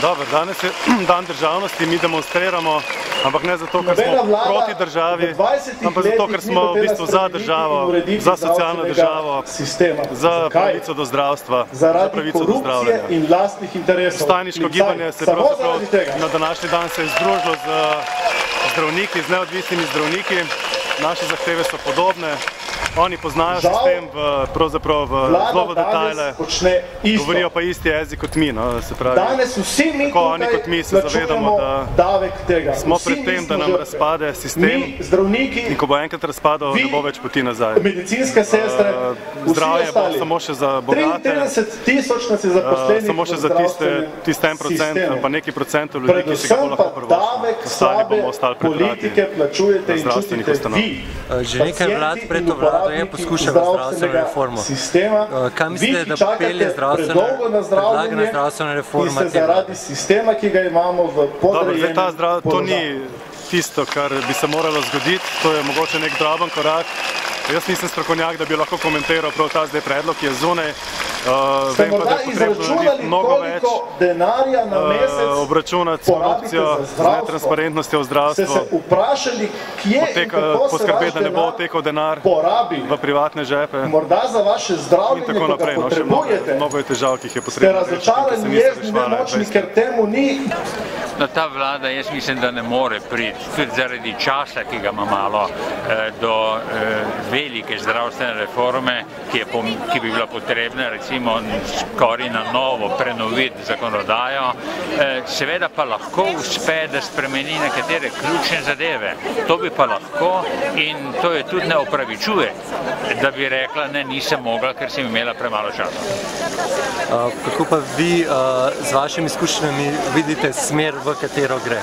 Dobro, danes je dan državnosti, mi demonstriramo, ampak ne zato, ker smo proti državi, ampak zato, ker smo v bistvu za državo, za socialno državo, za pravico do zdravstva, za pravico do zdravljenja. Vstajniško gibanje se pravzaprav na današnji dan se je združilo z zdravniki, z neodvisnimi zdravniki. Naše zahteve so podobne. Oni poznajo sistem pravzaprav zelo v detajle, govorijo pa isti jezik kot mi, se pravi. Tako oni kot mi se zavedamo, da smo pred tem, da nam razpade sistem in ko bo enkrat razpadal, ne bo več poti nazaj. Zdravje bo samo še za bogate, samo še za tiste 1% pa neki procentov ljudi, ki si ga bo lahko prvošli. Ostali bomo ostali prekrati zdravstvenih ustanov. Že nekaj vlad pred to vlado je poskušala zdravstveno reformo. Kaj mislite, da pelje predlagana zdravstvena reforma te vlade? Dobro, to ni tisto, kar bi se moralo zgoditi, to je mogoče nek droben korak. Jaz nisem strokovnjak, da bi lahko komentiral prav ta zdaj predlog, ki je zunaj. Vem pa, da je potrebno narediti mnogo več, obračunati s korupcijo, z netransparentnostjo v zdravstvu, poskrbeti, da ne bo odtekal denar v privatne žepe in tako naprej. Še mnogo je težav, ki jih je potrebno rešiti, ki se niso rešvale. No, ta vlada, jaz mislim, da ne more priti, tudi zaradi časa, ki ga ima malo, do velike zdravstvene reforme, ki bi bila potrebna, recimo skoraj na novo prenoviti zakonodajo. Seveda pa lahko uspe, da spremeni nekatere ključne zadeve. To bi pa lahko in to je tudi ne opravičuje, da bi rekla, ne, nisem mogla, ker sem imela premalo časa. Kako pa vi z vašimi izkušnjami vidite smer, v katero gre?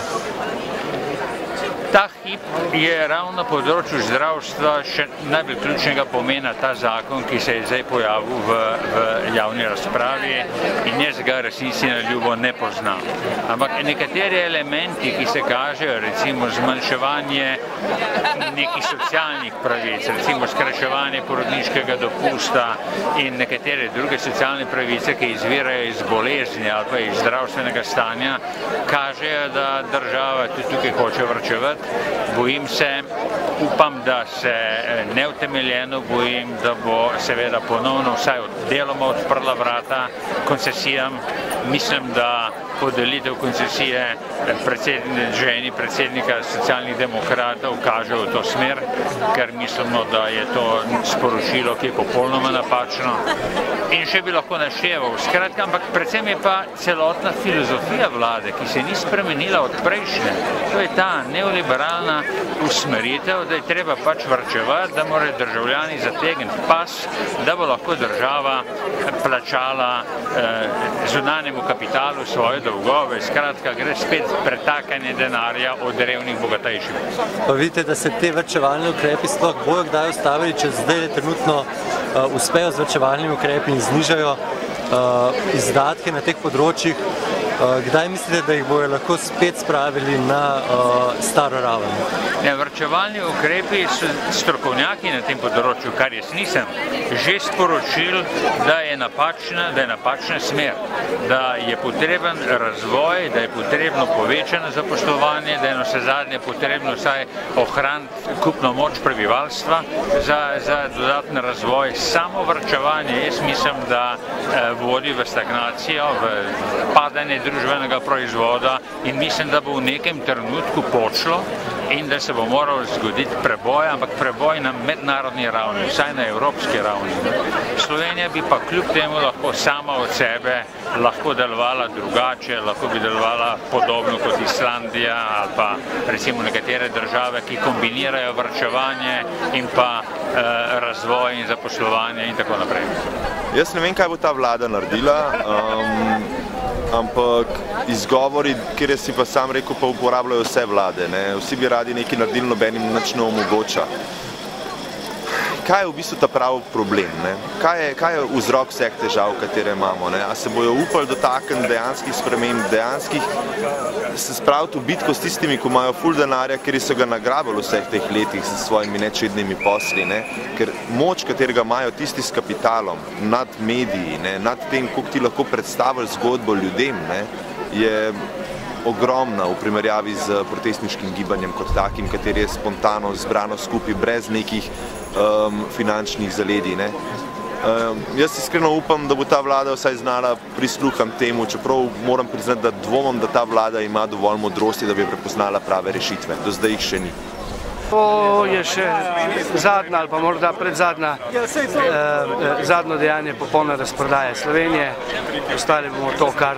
Ta hip je ravno na področju zdravstva še najbolj ključnega pomena ta zakon, ki se je zdaj pojavil v javni razpravi in jaz ga resnici na ljubo ne poznam. Ampak nekateri elementi, ki se kažejo, recimo zmanjševanje nekih socialnih pravic, recimo skrajševanje porodniškega dopusta in nekatere druge socialne pravice, ki izvirajo iz bolezni ali pa iz zdravstvenega stanja, kažejo, da država tudi tukaj hoče varčevati. Bojim se, upam, da se neutemeljeno bojim, da bo seveda ponovno vsaj deloma odprla vrata koncesijam. Mislim, da podelitev koncesije ženi predsednika socialnih demokratov kaže v to smer, ker mislimo, da je to sporočilo, ki je popolnoma napačno. In še bi lahko našteval. Skratka, ampak predvsem je pa celotna filozofija vlade, ki se ni spremenila od prejšnje. To je ta neoliberalna usmeritev, da je treba pač varčevati, da morajo državljani zategniti pas, da bo lahko država plačala zunanjemu kapitalu svoje dolgove. Skratka, gre spet pretakanje denarja od revnih bogatejših. Pa vidite, da se te varčevalne ukrepi sploh bojo kdaj ustavili, če zdaj trenutno uspejo z varčevalnimi ukrepi in znižajo izdatke na teh področjih, kdaj mislite, da jih bojo lahko spet spravili na staro raven? Varčevalni ukrepi so strokovnjaki na tem področju, kar jaz nisem, že sporočil, da je napačna smer, da je potreben razvoj, da je potrebno povečano zaposlovanje, da je navsezadnje potrebno vsaj ohraniti kupno moč prebivalstva za dodatni razvoj. Samo varčevanje, jaz mislim, da vodi v stagnacijo, v padanje družbenega proizvoda in mislim, da bo v nekem trenutku počlo in da se bo moral zgoditi preboj, ampak preboj na mednarodni ravni, vsaj na evropski ravni. Slovenija bi pa kljub temu lahko sama od sebe lahko delovala drugače, lahko bi delovala podobno kot Islandija ali pa recimo nekatere države, ki kombinirajo varčevanje in pa razvoj in zaposlovanje in tako naprej. Jaz ne vem, kaj bo ta vlada naredila, ampak izgovori, kjer si pa sam rekel, pa uporabljajo vse vlade. Vsi bi radi nekaj naredili, nobenim nič ne omogoča. Kaj je v bistvu ta pravi problem? Kaj je vzrok vseh težav, katere imamo? A se bojo upali dotakniti dejanskih sprememb, dejanskih se spraviti v bitko s tistimi, ko imajo ful denarja, ker so ga nagrabili vseh teh letih s svojimi nečednimi posli, ker moč, katerega imajo tisti s kapitalom, nad mediji, nad tem, koliko ti lahko predstavili zgodbo ljudem, je ogromna v primerjavi z protestniškim gibanjem kot takim, kateri je spontano zbrano skupaj, brez nekih finančnih zaledij. Jaz iskreno upam, da bo ta vlada vsaj znala prisluhati temu, čeprav moram priznati, da dvomim, da ta vlada ima dovolj modrosti, da bi prepoznala prave rešitve. Do zdaj jih še ni. To je še zadnja ali pa morda predzadnja zadnjo dejanje popolne razprodaje Slovenije. Ostali bomo to, kar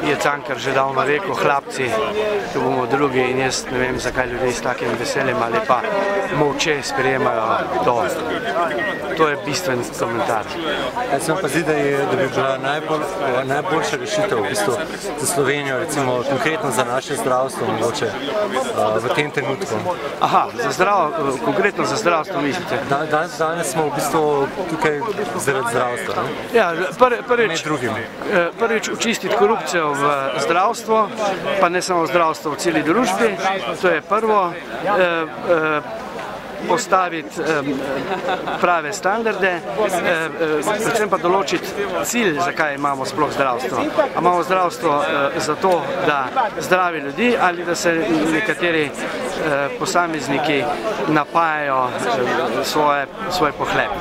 je Cankar že davno rekel, hlapci, to bomo drugi in jaz ne vem, zakaj ljudje s takim veseljem ali pa molče sprejemajo to. To je bistven komentar. Jaz se vam pa zdi, da bi bila najboljša rešitev v bistvu za Slovenijo, recimo konkretno za naše zdravstvo mogoče v tem trenutku. Aha, konkretno za zdravstvo mislite? Danes smo v bistvu tukaj zaradi zdravstva. Ja, prvič očistiti korupcijo v zdravstvo, pa ne samo v zdravstvo, v celi družbi, to je prvo. Postaviti prave standarde, predvsem pa določiti cilj, zakaj imamo sploh zdravstvo. A imamo zdravstvo zato, da zdravi ljudi ali da se nekateri posamezniki napajajo svoj pohlep.